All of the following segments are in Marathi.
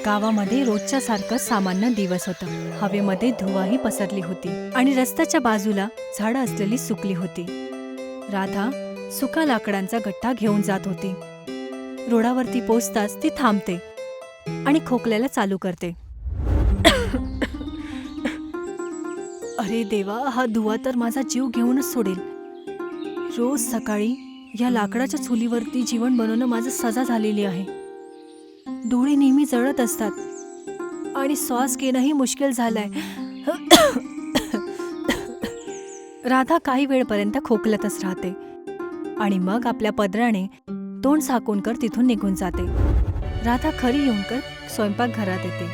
गावामध्ये रोजच्या सारखं सामान्य दिवस होता. हवेमध्ये धुवाही पसरली होती आणि रस्त्याच्या बाजूला झाडं असलेली सुकली होती. राधा सुका लाकडांचा गट्टा घेऊन जात होती. रोडावरती पोचताच ती थांबते आणि खोकल्याला चालू करते. अरे देवा, हा धुवा तर माझा जीव घेऊनच सोडेल. रोज सकाळी या लाकडाच्या चुलीवरती जेवण बनवणं माझं सजा झालेली आहे. डोळे नेहमी जळत असतात आणि श्वास घेणंही मुश्किल झालंय. राधा काही वेळपर्यंत खोकलतच राहते आणि मग आपल्या पदराने तोंड झाकून कर तिथून निघून जाते. राधा खरी येऊनकर स्वयंपाकघरात येते.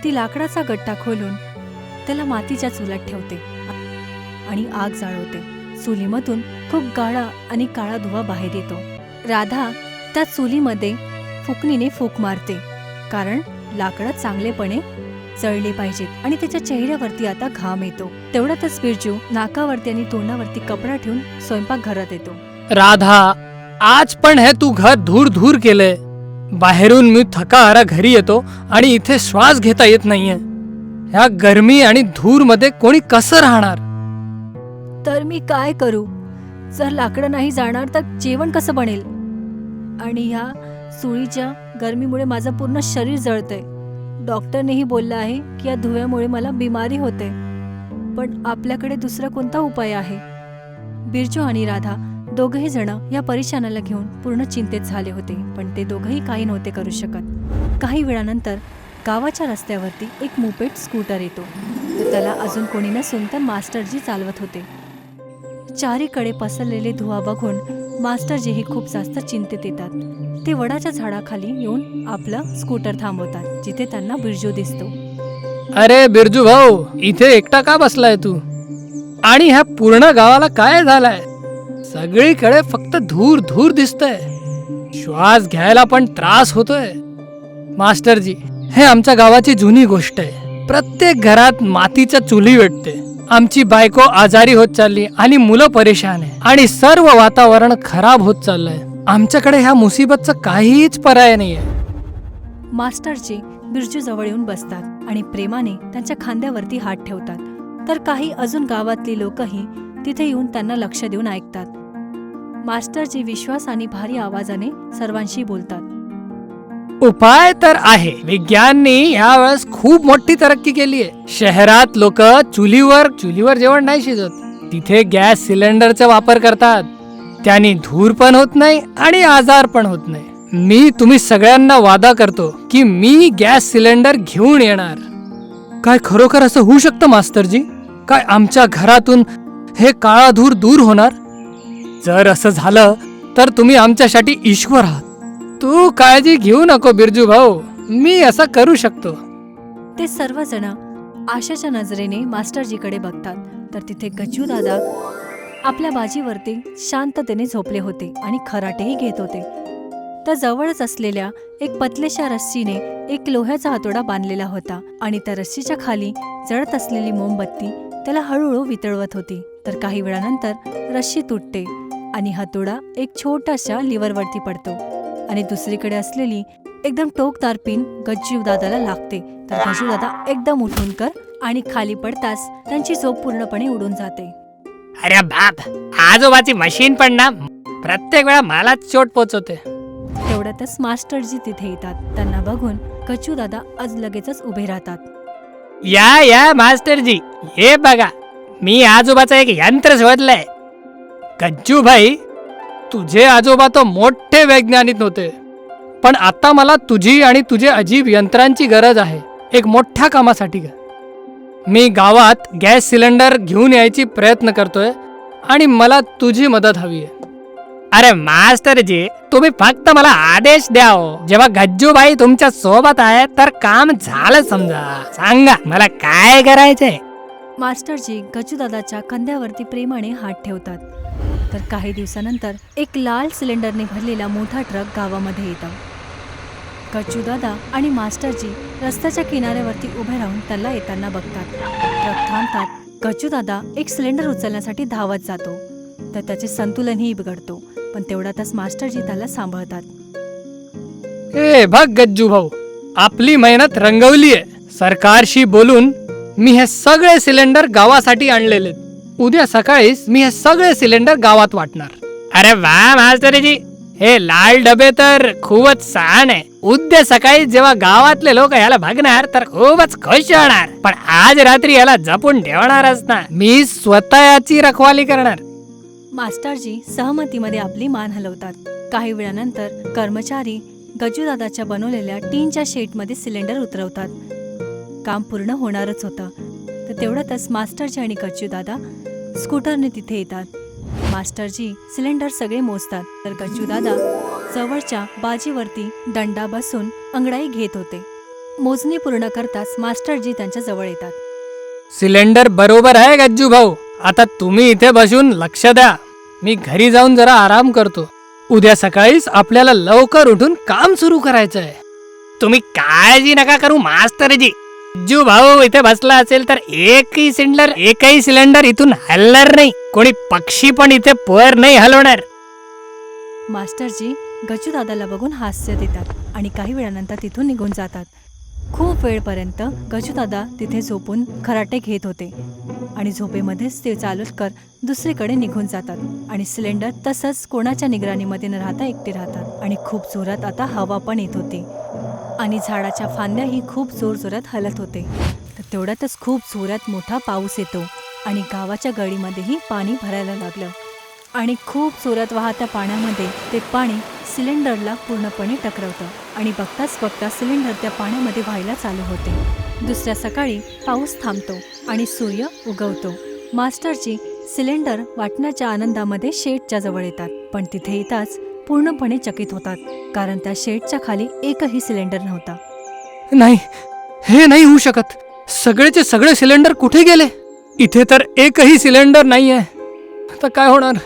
ती लाकडाचा गट्टा खोलून त्याला मातीच्या चुलात ठेवते आणि आग जाळवते. चुलीमधून खूप गाळा आणि काळा धुवा बाहेर येतो. राधा त्या चुलीमध्ये फुकणीने फूक मारते, कारण लाकडं चांगलेपणे जळले पाहिजेत आणि त्याच्या चेहऱ्यावरती आता घाम येतो. तेवढ्यातच बिरजू नाकावरती आणि तोंडावरती कपडा ठेवून स्वयंपाकघरात येतो. राधा, आज पण हे तू घर धूर धूर केलंय. बाहेरून मी थकाहारा घरी येतो आणि इथे श्वास घेता येत नाहीये. ह्या गरमी आणि धूर मध्ये कोणी कसं राहणार? तर मी काय करू? जर लाकडं नाही जाणार तर जेवण कसं बनेल? आणि ह्या सुळीच्या गरमीमुळे माझं पूर्ण शरीर जळतंय. डॉक्टरनेही बोललं आहे की या धुव्यामुळे मला बिमारी होते. पण आपल्याकडे दुसरा कोणता उपाय आहे? बिरजू आणि राधा दोघंही जण या परेशानाला घेऊन पूर्ण चिंतेत झाले होते, पण ते दोघंही काही नव्हते करू शकत. काही वेळानंतर गावाच्या रस्त्यावरती एक मोपेड स्कूटर येतो. तर त्याला अजून कोणी नसून तर मास्टरजी चालवत होते. चारीकडे पसरलेले धुवा बघून मास्टरजीही खूप जास्त चिंतेत येतात. ते वडाच्या झाडाखाली येऊन आपलं स्कूटर थांबवतात, जिथे त्यांना बिरजू दिसतो. अरे बिरजू भाऊ, इथे एकटा का बसलाय तू? आणि ह्या पूर्ण गावाला काय झालंय? सगळीकडे फक्त धूर धूर दिसतंय. श्वास घ्यायला पण त्रास होतोय. मास्टरजी, हे आमच्या गावाची जुनी गोष्ट आहे. प्रत्येक घरात मातीच्या चुली पेटते. आमची बायको आजारी होत चालली आणि मुलं परेशान आहे आणि सर्व वातावरण खराब होत चाललंय. आमच्याकडे ह्या मुसीबतचा काहीच पर्याय नाहीये. मास्टरजी बिरजू जवळ येऊन बसतात आणि प्रेमाने त्यांच्या खांद्यावरती हात ठेवतात. तर काही अजून गावातली लोकही तिथे येऊन त्यांना लक्ष देऊन ऐकतात. मास्टरजी विश्वास आणि भारी आवाजाने सर्वांशी बोलतात. उपाय तर आहे. विज्ञानने यावेळेस खूप मोठी तरक्की केली आहे. शहरात लोक चुलीवर जेवण नाही शिजत, तिथे गॅस सिलेंडरचा वापर करतात. त्याने धूर पण होत नाही आणि आजार पण होत नाही. मी तुम्ही सगळ्यांना वादा करतो की मी गॅस सिलेंडर घेऊन येणार. काय खरोखर असं होऊ शकतं मास्टरजी? काय आमच्या घरातून हे काळा धूर दूर होणार? जर असं झालं तर तुम्ही आमच्यासाठी ईश्वर आहात. तू काळजी घेऊ नको बिरजू भाऊ, मी असं करू शकतो. ते सर्वजण आशाच्या नजरेने मास्टरजीकडे बघतात. तर तिथे गज्जू दादा आपल्या बाजीवरती शांततेने झोपले होते आणि खराटेही घेत होते. तर जवळच असलेल्या एक पतलेशा रस्सीने एक लोह्याचा हातोडा बांधलेला होता आणि त्या रस्सीच्या खाली जळत असलेली मोमबत्ती त्याला हळूहळू वितळवत होती. तर काही वेळानंतर रस्सी तुटते आणि हातोडा एक छोट्याशा लिव्हरवरती पडतो आणि दुसरीकडे असलेली एकदम टोकदार पिन गज्जू दादाला लागते. तर गज्जू दादा एकदम उठून कर आणि खाली पडताच त्यांची झोप पूर्णपणे उडून जाते. अरे बाप, आजोबाची मशीन पण ना प्रत्येक वेळा मलाच चोट पोचवते. तेवढ्यातच मास्टरजी तिथे येतात. त्यांना बघून गज्जू दादा आज लगेचच उभे राहतात. या मास्टरजी, हे बघा, मी आजोबाचं एक यंत्र शोधलंय. गज्जू भाई, तुझे आजोबा तो मोठे वैज्ञानिक होते, पण आता मला तुझी आणि तुझे अजीब यंत्रांची गरज आहे एक मोठ्या कामासाठी. मी गावात गॅस सिलेंडर घेऊन यायची प्रयत्न करतोय आणि मला तुझी मदत हवी आहे. अरे मास्टरजी, तुम्ही फक्त मला आदेश द्या. जेव्हा गज्जू भाई तुमच्या सोबत आहे तर काम झालं समजा. सांगा मला काय करायचंय. मास्टरजी गज्जू दादाच्या कंध्यावरती प्रेमाने हात ठेवतात. तर काही दिवसानंतर एक लाल सिलेंडरने भरलेला मोठा ट्रक गावामध्ये येतो. गज्जू दादा आणि मास्टरजी रस्त्याच्या किनाऱ्यावरती उभे राहून त्याला येताना बघतात. ट्रक थांबतात. गज्जू दादा एक सिलेंडर उचलण्यासाठी धावत जातो, तर त्याचे संतुलनही बिघडतो. पण तेवढ्यातच मास्टरजी त्याला सांभाळतात. हे बघ गज्जू भाऊ, आपली मेहनत रंगवलीये. सरकारशी बोलून मी हे सगळे सिलेंडर गावासाठी आणलेले. उद्या सकाळीच मी हे सगळे सिलेंडर गावात वाटणार. अरे वा मास्तरजी, हे लाल डबे तर खूपच छान आहे. उद्या सकाळी जेव्हा गावातले लोक याला बघणार तर खूपच खुश होणार. पण आज रात्री याला जपून ठेवणारच ना. मी स्वतः याची रखवाली करणार. मास्टरजी सहमतीमध्ये आपली मान हलवतात. काही वेळानंतर कर्मचारी गजूदादाच्या बनवलेल्या टीनच्या शेडमध्ये सिलेंडर उतरवतात. काम पूर्ण होणारच होतं. तर तेवढ्यातच मास्टरजी आणि गजूदादा स्कूटरने तिथे येतात. मास्टरजी सिलेंडर सगळे मोजतात, तर गजूदादा जवळच्या बाजीवरती दंडा बसून अंगडाई घेत होते. मोजणी पूर्ण करताच मास्टरजी त्यांच्या जवळ येतात. सिलेंडर बरोबर आहे गज्जू भाऊ. आता तुम्ही इथे बसून लक्ष द्या. मी घरी जाऊन जरा आराम करतो. उद्या सकाळीच आपल्याला लवकर उठून काम सुरू करायचं आहे. तुम्ही काळजी नका करू मास्तरजी. गज्जू भाऊ इथे बसला असेल तर एकही सिलेंडर इथून हलणार नाही. कोणी पक्षी पण इथे पर नाही हलवणार. मास्टरजी गजूदादाला बघून हास्य देतात आणि काही वेळानंतर तिथून निघून जातात. खूप वेळपर्यंत गजूदादा तिथे झोपून खराटे घेत होते आणि झोपेमध्येच ते चालूकर दुसरीकडे निघून जातात आणि सिलेंडर तसंच कोणाच्या निगराणीमध्ये न राहता एकटे राहतात. आणि खूप जोरात आता हवा पण येत होती आणि झाडाच्या फांद्याही खूप जोरजोरात हलत होते. तर तेवढ्यातच खूप जोरात मोठा पाऊस येतो आणि गावाच्या गळीमध्येही पाणी भरायला लागलं आणि खूप जोरात वाहत्या पाण्यामध्ये ते पाणी सिलेंडरला पूर्णपणे टकरवतं आणि बघता सिलेंडर त्या पाण्यामध्ये व्हायला चालू होते. दुसऱ्या सकाळी पाऊस थांबतो आणि सूर्य उगवतो. मास्टरजी सिलेंडर वाटण्याच्या आनंदामध्ये शेडच्या जवळ येतात, पण तिथे येताच पूर्णपणे चकित होतात, कारण त्या शेडच्या खाली एकही सिलेंडर नव्हता. नाही, हे नाही होऊ शकत. सगळेचे सगळे सिलेंडर कुठे गेले? इथे तर एकही सिलेंडर नाहीये. आता काय होणार?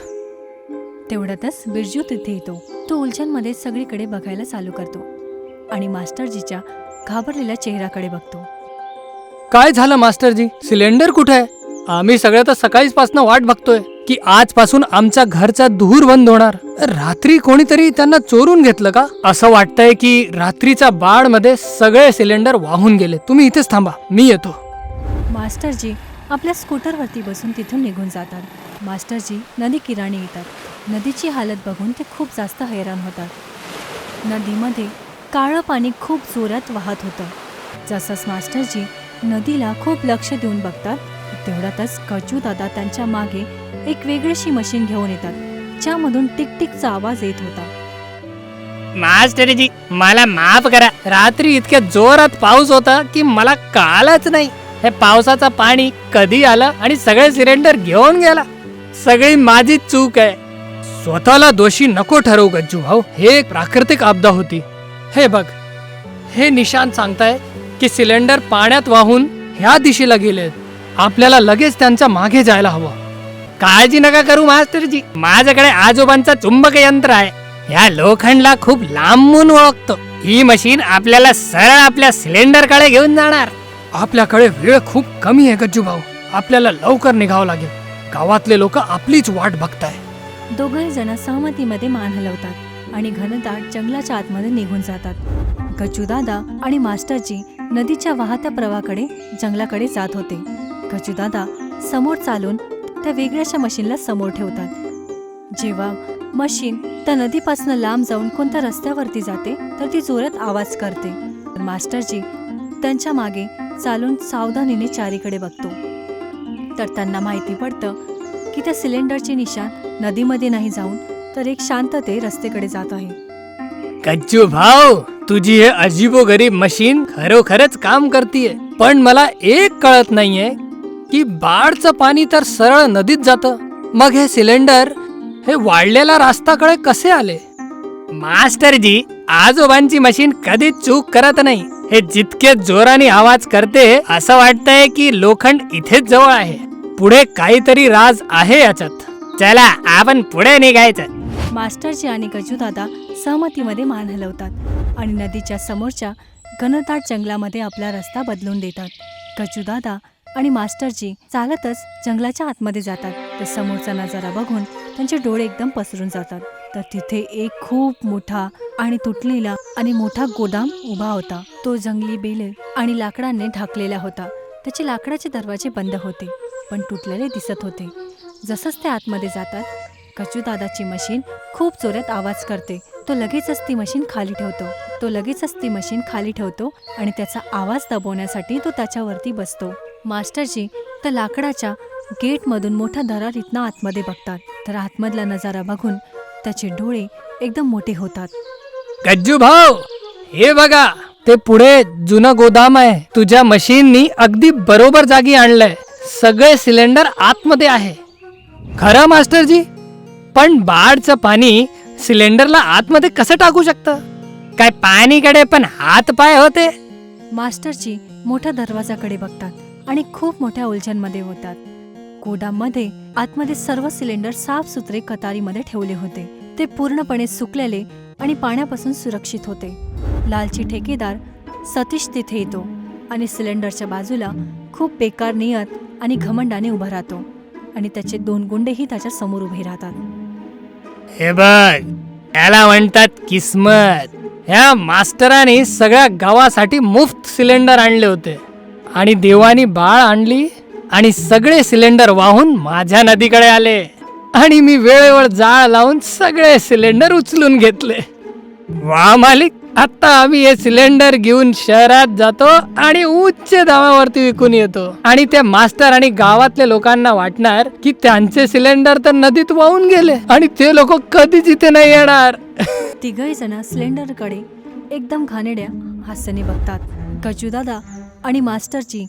तेवढ्यातच बिरजू तिथे येतो. तो उलझनमध्ये सगळीकडे बघायला चालू करतो आणि मास्टरजीच्या घाबरलेल्या चेहऱ्याकडे बघतो. काय झालं मास्टरजी? सिलेंडर कुठे आहे? आम्ही सगळे तर सकाळीच पासून वाट बघतोय की आजपासून आमच्या घरचा धूर बंद होणार. रात्री कोणीतरी त्यांना चोरून घेतलं का? असं वाटतंय की रात्रीच्या बाळ मध्ये सगळे सिलेंडर वाहून गेले. तुम्ही इथेच थांबा, मी येतो. मास्टरजी आपल्या स्कूटरवरती बसून तिथून निघून जातात. मास्टरजी नदी किनारी येतात. नदीची हालत बघून ते खूप जास्त हैराण होतात. नदीमध्ये काळं पाणी खूप जोरात वाहत होतं. जसंच मास्टरजी नदीला खूप लक्ष देऊन बघतात, तेवढ्यातच गजूदादा त्यांच्या मागे एक वेगळीशी मशीन घेऊन येतात, ज्यामधून टिकटिकचा आवाज येत होता. मास्टरजी मला माफ करा. रात्री इतक्या जोरात पाऊस होता की मला कळालंच नाही. हे पावसाचं पाणी कधी आलं आणि सगळे सिलेंडर घेऊन गेला. सगळी माझी चूक आहे. स्वतःला दोषी नको ठरवू गज्जू भाऊ. हे एक प्राकृतिक आपदा होती. हे बघ, हे निशाण सांगताय की सिलेंडर पाण्यात वाहून ह्या दिशेला गेलेत. आपल्याला लगेच त्यांच्या मागे जायला हवं. काळजी नका करू मास्टरजी. माझ्याकडे आजोबांचा चुंबक यंत्र आहे. ह्या लोखंडला खूप लांबून ओळखतो. ही मशीन आपल्याला सरळ आपल्या सिलेंडरकडे घेऊन जाणार. आपल्याकडे वेळ खूप कमी आहे गज्जू भाऊ. आपल्याला लवकर निघावं लागेल. गावातले लोक आपलीच वाट बघताय. दोघंही जण सहमतीमध्ये मान हलवतात आणि घनदाट जंगलाच्या आतमध्ये निघून जातात. गजूदादा आणि मास्टरजी नदीच्या वाहत्या प्रवाहाकडे जंगलाकडे जात होते. गजूदादा समोर चालून त्या वेगळ्याशा मशीनला समोर ठेवतात. जेव्हा मशीन त्या नदीपासून लांब जाऊन कोणत्या रस्त्यावरती जाते तर ती जोरात आवाज करते. मास्टरजी त्यांच्या मागे चालून सावधानीने चारीकडे बघतो, तर त्यांना माहिती पडतं की त्या सिलेंडरचे निशाण नदीमध्ये नाही जाऊन तर एक शांतते रस्त्याकडे जात आहे. गज्जू भाऊ, तुझी हे अजीबोगरीब मशीन खरोखरच काम करतीये. पण मला एक कळत नाहीये की बाढचं पाणी तर सरळ नदीत जातं, मग हे सिलेंडर हे वाढलेला रस्त्याकडे कसे आले? मास्टरजी, आजोबांची मशीन कधीच चूक करत नाही. हे जितके जोराने आवाज करते असं वाटतंय की लोखंड इथेच जवळ आहे. पुढे काहीतरी राज आहे याच्यात. चला आपण पुढे निघायचं. मास्टरजी आणि गजूदादा सहमतीमध्ये मान हलवतात आणि नदीच्या समोरच्या घनदाट जंगलामध्ये आपला रस्ता बदलून देतात. गजूदादा आणि मास्टरजी चालतच जंगलाच्या आतमध्ये जातात. तर समोरचा नजारा बघून त्यांचे डोळे एकदम पसरून जातात. तर तिथे एक खूप मोठा आणि तुटलेला आणि मोठा गोदाम उभा होता. तो जंगली बेले आणि लाकडांनी ढाकलेला होता. त्याचे लाकडाचे दरवाजे बंद होते, पण तुटलेले दिसत होते. जसंच ते आतमध्ये जातात, कचूदादाची मशीन खूप जोरात आवाज करते. तो लगेचच ती मशीन खाली ठेवतो आणि त्याचा आवाज दबवण्यासाठी तो त्याच्यावरती बसतो. मास्टरजी तर लाकडाच्या गेटमधून मोठा दरार इथनं आतमध्ये बघतात. तर आतमधला नजारा बघून त्याचे डोळे एकदम मोठे होतात. गज्जू भाऊ, हे बघा, ते पुढे जुनं गोदाम आहे. तुझ्या मशीननी अगदी बरोबर जागी आणलंय. सगळे सिलेंडर आतमध्ये आहे. खरं मास्टरजी, पण बाढचं पाणी सिलेंडरला आतमध्ये कसं टाकू शकतं? काय पाणीकडे पण हात पाय होते? मास्टरजी मोठ्या दरवाजाकडे बघतात आणि खूप मोठ्या उलझनमध्ये होतात. गोदाममध्ये आतमध्ये सर्व सिलेंडर साफसुथरे कतारीमध्ये ठेवले होते. ते पूर्णपणे सुकलेले आणि पाण्यापासून सुरक्षित होते. लालची ठेकेदार सतीश तिथे येतो आणि सिलेंडरच्या बाजूला खूप बेकार नियत आणि घमंडाने उभा राहतो आणि त्याचे 2 गुंडेही त्याच्या समोर उभे राहतात. हे बघ, याला म्हणतात किस्मत. ह्या मास्टराने सगळ्या गावासाठी मुफ्त सिलेंडर आणले होते आणि देवानी बाळ आणली आणि सगळे सिलेंडर वाहून माझ्या नदीकडे आले आणि मी वेळेवर जाळ लावून सगळे सिलेंडर उचलून घेतले. वा मालिक, आता आम्ही हे सिलेंडर घेऊन शहरात जातो आणि उच्च दामावरती विकून येतो आणि त्या मास्टर आणि गावातल्या लोकांना वाटणार की त्यांचे सिलेंडर तर नदीत वाहून गेले आणि ते लोक कधीच इथे नाही येणार. तिघही जण सिलेंडरकडे एकदम घाणेरड्या हास्याने बघतात. कचूदादा आणि मास्टरजी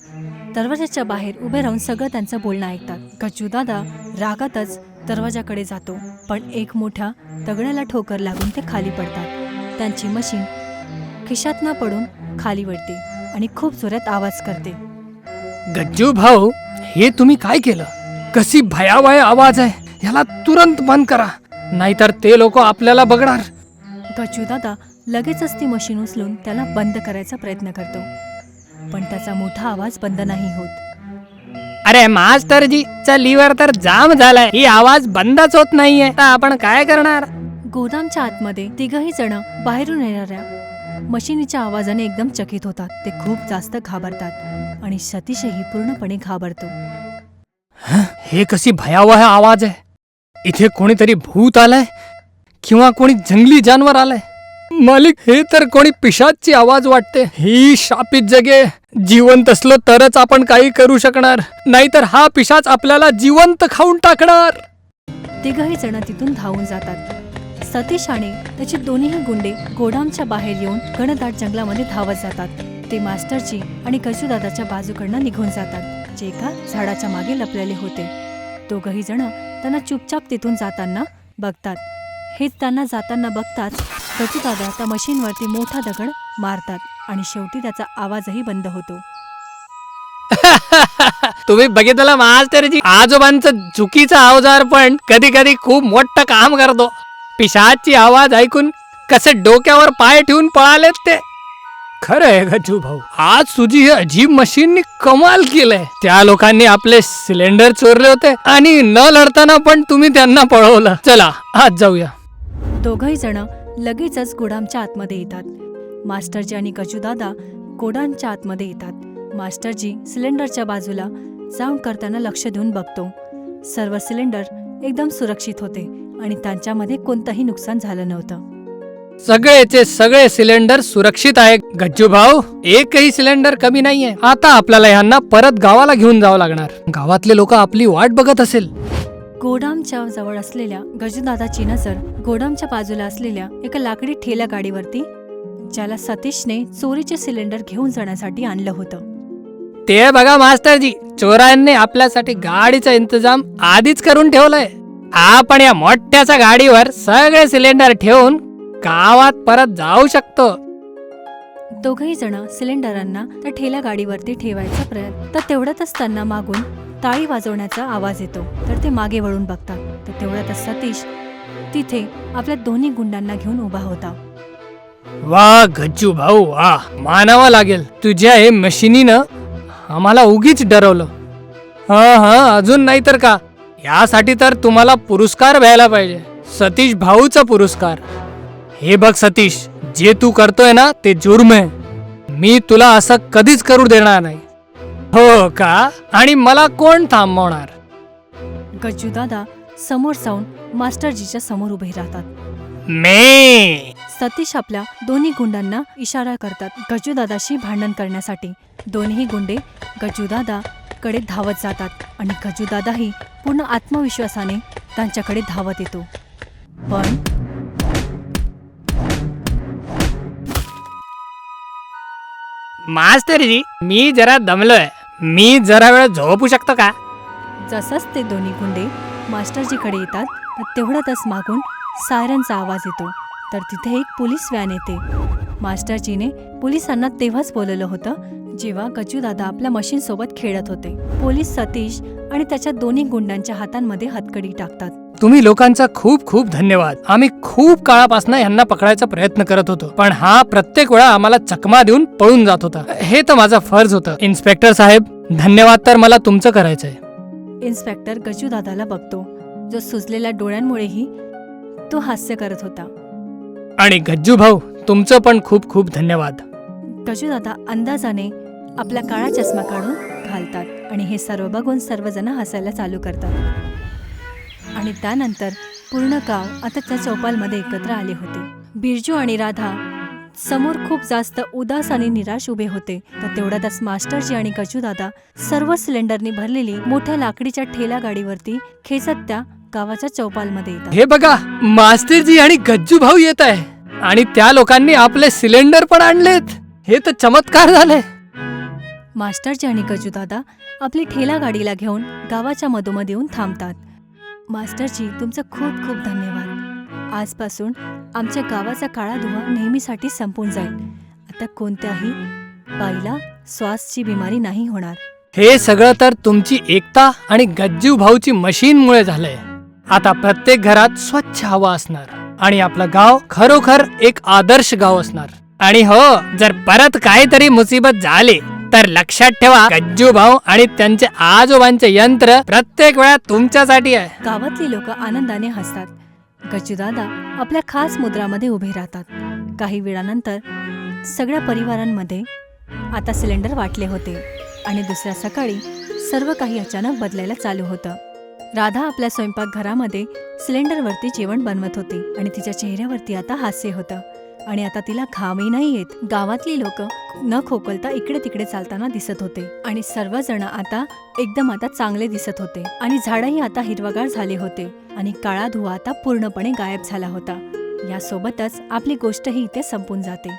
दरवाजाच्या बाहेर उभे राहून सगळं त्यांचं बोलणं ऐकतात. कचूदादा रागातच दरवाजाकडे जातो, पण एक मोठ्या दगडाला ठोकर लागून ते खाली पडतात. त्यांची मशीन खिशात न पडून खाली पडते आणि खूप जोरात आवाज करते. गज्जू भाऊ, हे तुम्ही काय केलं? कशी भयावह आवाज आहे. याला तुरंत बंद करा, नाहीतर ते लोक आपल्याला बघणार. कचूदादा लगेचच ती मशीन उचलून त्याला बंद करायचा प्रयत्न करतो, पण त्याचा मोठा आवाज बंद नाही होत. अरे मास्टरजी, चा लिव्हर तर जाम झालाय. ही आवाज बंदच होत नाहीये. तर आपण काय करणार? गोदामच्या आतमध्ये तिघही जण बाहेरून येणाऱ्या मशिनीच्या आवाजाने एकदम चकित होतात. ते खूप जास्त घाबरतात आणि सतीशही पूर्णपणे घाबरतो. हे कशी भयावह आवाज आहे. इथे कोणीतरी भूत आलंय किंवा कोणी जंगली जानवर आलंय. मालिक, हे तर कोणी पिशाचची आवाज वाटते. ही शापित जगे. जिवंत असलो तरच आपण काही करू शकणार, नाहीतर हा पिशाच आपल्याला जिवंत खाऊन टाकणार. तिघही जण तिथून धावून जातात. सतीश आणि त्याचे दोन्हीही गुंडे गोदामच्या बाहेर येऊन घनदाट जंगलामध्ये धावत जातात. ते मास्टरजी आणि कचूदादाच्या बाजूकडनं निघून जातात, जे एका झाडाच्या मागे लपलेले होते. दोघही जण त्यांना चुपचाप तिथून जाताना बघतात. हेच त्यांना जाताना बघताच कचूदादा त्या मशीनवरती मोठा दगड मारतात आणि शेवटी त्याचा आवाजही बंद होतो. तुम्ही बघितलं मास्टरजी, आजोबांचं चुकीचा अवजार पण कधी कधी खूप मोठं काम करतो. पिशाची आवाज ऐकून कसे डोक्यावर पाय ठेवून पळालेत ते. खरं आहे गज्जू भाऊ, आज तुझी ही अजीब मशीननी कमाल केलंय. त्या लोकांनी आपले सिलेंडर चोरले होते आणि न लढताना पण तुम्ही त्यांना पळवलं. चला आज जाऊया. दोघही जण लगेचच गोदामच्या आतमध्ये येतात. मास्टरजी आणि कचूदादा गोदामच्या आतमध्ये येतात. मास्टरजी सिलेंडरच्या बाजूला जाऊन करताना लक्ष देऊन बघतो. सर्व सिलेंडर एकदम सुरक्षित होते आणि त्यांच्यामध्ये कोणतंही नुकसान झालं नव्हतं. सगळेचे सगळे सिलेंडर सुरक्षित आहे गज्जू भाऊ. एकही सिलेंडर कमी नाहीये. आता आपल्याला यांना परत गावाला घेऊन जावं लागणार. गावातले लोक आपली वाट बघत असेल. गोदामच्या जवळ असलेल्या गजूदादाची नजर गोदामच्या बाजूला असलेल्या एका लाकडी ठेला गाडीवरती, ज्याला सतीशने चोरीचे सिलेंडर घेऊन जाण्यासाठी आणलं होतं. ते बघा मास्टरजी, चोरांनी आपल्यासाठी गाडीचा इंतजाम आधीच करून ठेवलाय. आपण या मोठ्याच्या गाडीवर सगळे सिलेंडर ठेवून गावात परत जाऊ शकतो. दोघही जण सिलेंडरांना त्या ठेला गाडीवरती ठेवायचा प्रयत्न, तर तेवढ्यातच त्यांना मागून टाळी वाजवण्याचा आवाज येतो. तर ते मागे वळून बघतात, तर तेवढ्यातच सतीश तिथे आपल्या दोन्ही गुंडांना घेऊन उभा होता. वा गज्जू भाऊ, वा, मानावं लागेल. तुझ्या हे मशिनीनं आम्हाला उगीच डरवलं. हा, अजून नाही तर का, यासाठी तर तुम्हाला पुरस्कार व्हायला पाहिजे. सतीश भाऊचा पुरस्कार. हे बघ सतीश, जे तू करतोय ना ते जुर्म आहे. मी तुला असं कधीच करू देणार नाही. हो का? आणि मला कोण थांबवणार? गज्जू दादा समोर जाऊन मास्टरजीच्या समोर उभे राहतात. मे सतीश आपल्या दोन्ही गुंडांना इशारा करतात गज्जूदादाशी भांडण करण्यासाठी. दोन्ही गुंडे गज्जूदादा कडे धावत जातात आणि गज्जूदादाही पूर्ण आत्मविश्वासाने त्यांच्याकडे धावत येतो. पण मास्तरजी, मी जरा दमलोय. मी जरा वेळ झोपू शकतो का? जसंच ते दोन्ही गुंडे मास्टरजीकडे येतात तर तेवढ्यातच मागून सायरनचा आवाज येतो. तर तिथे एक पोलीस व्हॅन येते. मास्टरजीने पोलिसांना तेव्हाच बोलवलं होतं जेव्हा गज्जूदादा आपल्या मशीनसोबत खेळत होते. पोलीस सतीश आणि त्याच्या दोन्ही गुंडांच्या हातांमध्ये हतकडी टाकतात. तुम्ही लोकांचा खूप खूप धन्यवाद. आम्ही खूप काळापासून यांना पकडायचा प्रयत्न करत होतो, पण हा प्रत्येक वेळा आम्हाला चकमा देऊन पळून जात होता. हे तर माझा फर्ज होतं. इन्स्पेक्टर साहेब, धन्यवाद तर मला तुमचं करायचंय. इन्स्पेक्टर गज्जूदादाला बघतो, जो सुजलेल्या डोळ्यांमुळेही तो हास्य करत होता. आणि गज्जू भाऊ, तुमचं पण खूप खूप धन्यवाद. गज्जूदादा अंदाजाने आपला काळा चष्मा काढून घालतात आणि हे सर्व बघून सर्वजण हसायला चालू करतात. आणि त्यानंतर पूर्ण गाव आता त्या चौपालमध्ये एकत्र आले होते. बिरजू आणि राधा समोर खूप जास्त उदास आणि निराश उभे होते. तर तेवढ्यातच मास्टरजी आणि गज्जूदादा सर्व सिलेंडरनी भरलेली मोठ्या लाकडीच्या ठेला गाडीवरती खेचत त्या गावाच्या चौपालमध्ये येतात. हे बघा, मास्टरजी आणि गज्जू भाऊ येत आहे आणि त्या लोकांनी आपले सिलेंडर पण आणलेत. हे तर चमत्कार झाले. मास्टरजी आणि गज्जूदादा आपली ठेला गाडीला घेऊन गावाच्या मधोमध येऊन थांबतात. मास्टरजी, तुमचं खूप खूप धन्यवाद. आजपासून आमच्या गावाचा काळा धुवा नेहमीसाठी संपून जाईल. आता कोणत्याही बाईला श्वासची बिमारी नाही होणार. हे सगळं तर तुमची एकता आणि गज्जू भाऊची मशीनमुळे झालंय. आता प्रत्येक घरात स्वच्छ हवा असणार आणि आपलं गाव खरोखर एक आदर्श गाव असणार. आणि हो, जर परत काहीतरी मुसीबत झाली तर लक्षात ठेवा, गज्जू भाऊ आणि त्यांचे आजोबांचे यंत्र प्रत्येक वेळा तुमच्यासाठी आहे. गावातली लोक आनंदाने हसतात. गज्जूदादा आपल्या खास मुद्रामध्ये उभे राहतात. काही वेळानंतर सगळ्या परिवारांमध्ये आता सिलेंडर वाटले होते आणि दुसऱ्या सकाळी सर्व काही अचानक बदलायला चालू होतं. राधा आपल्या स्वयंपाकघरामध्ये सिलेंडरवरती जेवण बनवत होती आणि तिच्या चेहऱ्यावरती आता हास्य होतं आणि आता तिला घामही नाही येत. गावातली लोक न खोकलता इकडे तिकडे चालताना दिसत होते आणि सर्वजण आता एकदम चांगले दिसत होते आणि झाडही आता हिरवगार झाले होते आणि काळा धुवा आता पूर्णपणे गायब झाला होता. यासोबतच आपली गोष्टही इथे संपून जाते.